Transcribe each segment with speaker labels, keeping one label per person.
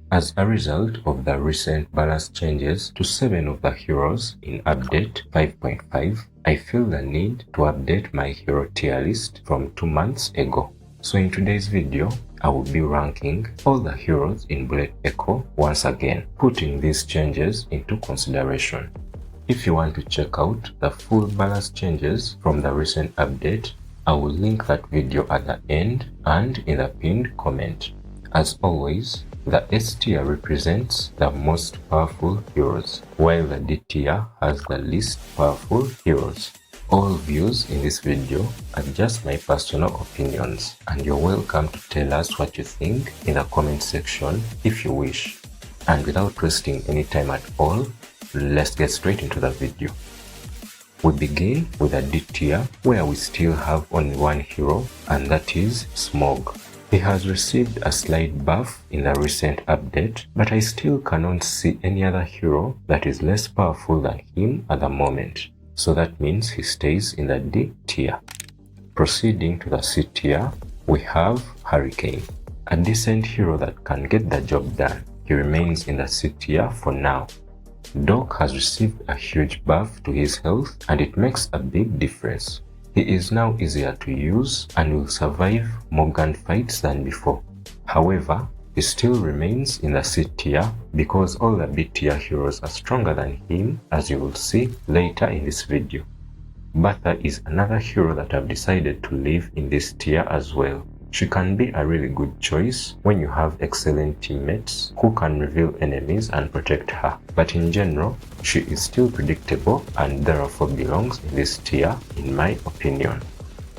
Speaker 1: As a result of the recent balance changes to 7 of the heroes in update 5.5, I feel the need to update my hero tier list from 2 months ago. So in today's video, I will be ranking all the heroes in Bullet Echo once again, putting these changes into consideration. If you want to check out the full balance changes from the recent update, I will link that video at the end and in the pinned comment. As always, the S tier represents the most powerful heroes, while the D tier has the least powerful heroes. All views in this video are just my personal opinions, and you're welcome to tell us what you think in the comment section if you wish. And without wasting any time at all, let's get straight into the video. We begin with a D tier where we still have only one hero, and that is Smog. He has received a slight buff in the recent update, but I still cannot see any other hero that is less powerful than him at the moment. So that means he stays in the D tier. Proceeding to the C tier, we have Hurricane, a decent hero that can get the job done. He remains in the C tier for now. Doc has received a huge buff to his health, and it makes a big difference. He is now easier to use and will survive more gunfights than before. However, he still remains in the C tier because all the B tier heroes are stronger than him, as you will see later in this video. Bertha is another hero that I've decided to leave in this tier as well. She can be a really good choice when you have excellent teammates who can reveal enemies and protect her. But in general, she is still predictable and therefore belongs in this tier in my opinion.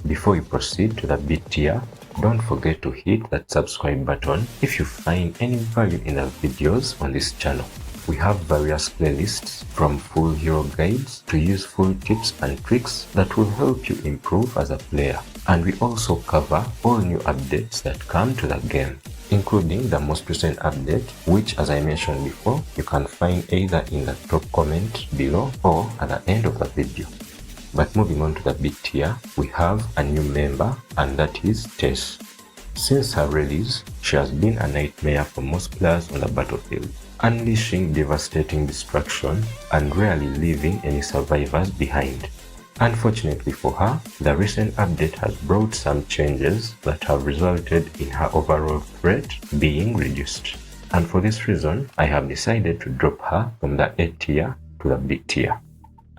Speaker 1: Before we proceed to the B tier, don't forget to hit that subscribe button if you find any value in the videos on this channel. We have various playlists from full hero guides to useful tips and tricks that will help you improve as a player. And we also cover all new updates that come to the game, including the most recent update, which, as I mentioned before, you can find either in the top comment below or at the end of the video. But moving on to the B tier, we have a new member, and that is Tess. Since her release, she has been a nightmare for most players on the battlefield, unleashing devastating destruction and rarely leaving any survivors behind. Unfortunately for her, the recent update has brought some changes that have resulted in her overall threat being reduced. And for this reason, I have decided to drop her from the A tier to the B tier.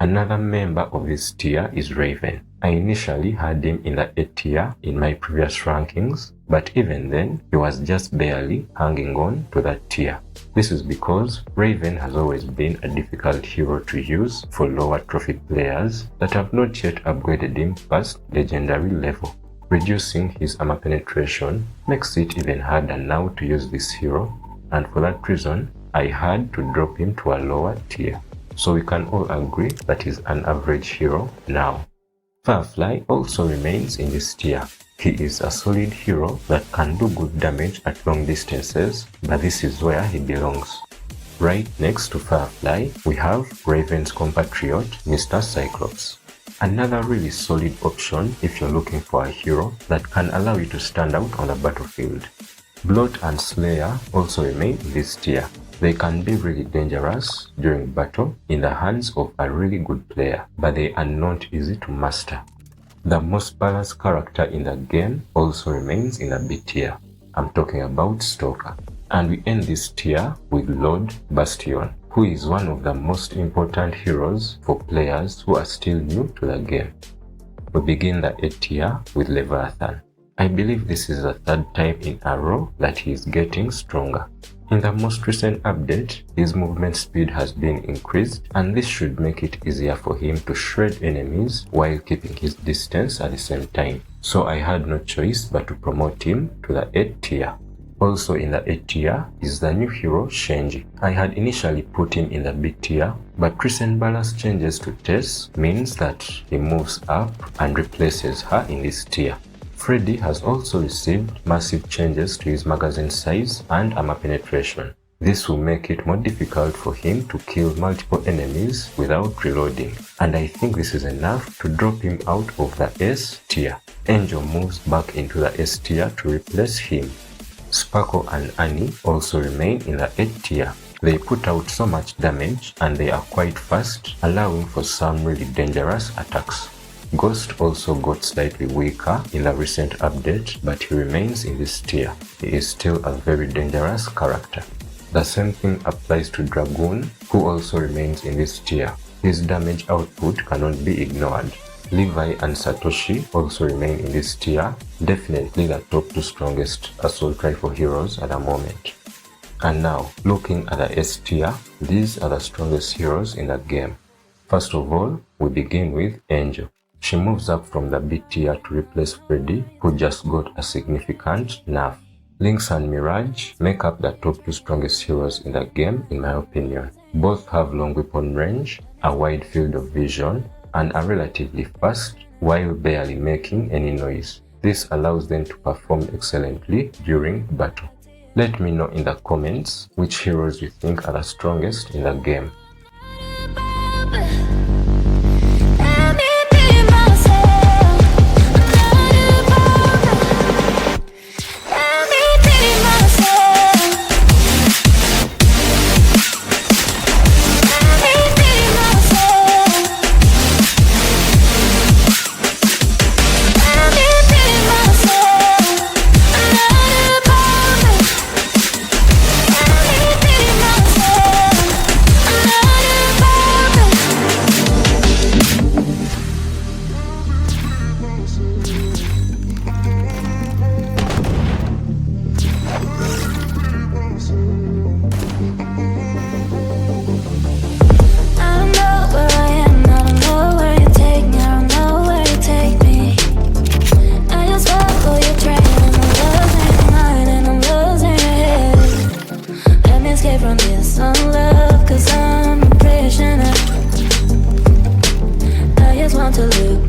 Speaker 1: Another member of this tier is Raven. I initially had him in the A tier in my previous rankings, but even then, he was just barely hanging on to that tier. This is because Raven has always been a difficult hero to use for lower trophy players that have not yet upgraded him past legendary level. Reducing his armor penetration makes it even harder now to use this hero, and for that reason, I had to drop him to a lower tier. So we can all agree that he's an average hero now. Firefly also remains in this tier. He is a solid hero that can do good damage at long distances, but this is where he belongs. Right next to Firefly, we have Raven's compatriot, Mr. Cyclops. Another really solid option if you're looking for a hero that can allow you to stand out on the battlefield. Blot and Slayer also remain in this tier. They can be really dangerous during battle in the hands of a really good player, but they are not easy to master. The most balanced character in the game also remains in the B tier. I'm talking about Stalker. And we end this tier with Lord Bastion, who is one of the most important heroes for players who are still new to the game. We begin the A tier with Leviathan. I believe this is the third time in a row that he is getting stronger. In the most recent update, his movement speed has been increased, and this should make it easier for him to shred enemies while keeping his distance at the same time. So I had no choice but to promote him to the A tier. Also in the A tier is the new hero Shenji. I had initially put him in the B tier, but recent balance changes to Tess means that he moves up and replaces her in this tier. Freddy has also received massive changes to his magazine size and armor penetration. This will make it more difficult for him to kill multiple enemies without reloading, and I think this is enough to drop him out of the S tier. Angel moves back into the S tier to replace him. Sparkle and Arnie also remain in the 8 tier. They put out so much damage and they are quite fast, allowing for some really dangerous attacks. Ghost also got slightly weaker in the recent update, but he remains in this tier. He is still a very dangerous character. The same thing applies to Dragoon, who also remains in this tier. His damage output cannot be ignored. Levi and Satoshi also remain in this tier, definitely the top 2 strongest assault rifle heroes at the moment. And now, looking at the S tier, these are the strongest heroes in the game. First of all, we begin with Angel. She moves up from the B tier to replace Freddy, who just got a significant nerf. Lynx and Mirage make up the top 2 strongest heroes in the game in my opinion. Both have long weapon range, a wide field of vision, and are relatively fast while barely making any noise. This allows them to perform excellently during battle. Let me know in the comments which heroes you think are the strongest in the game.
Speaker 2: To look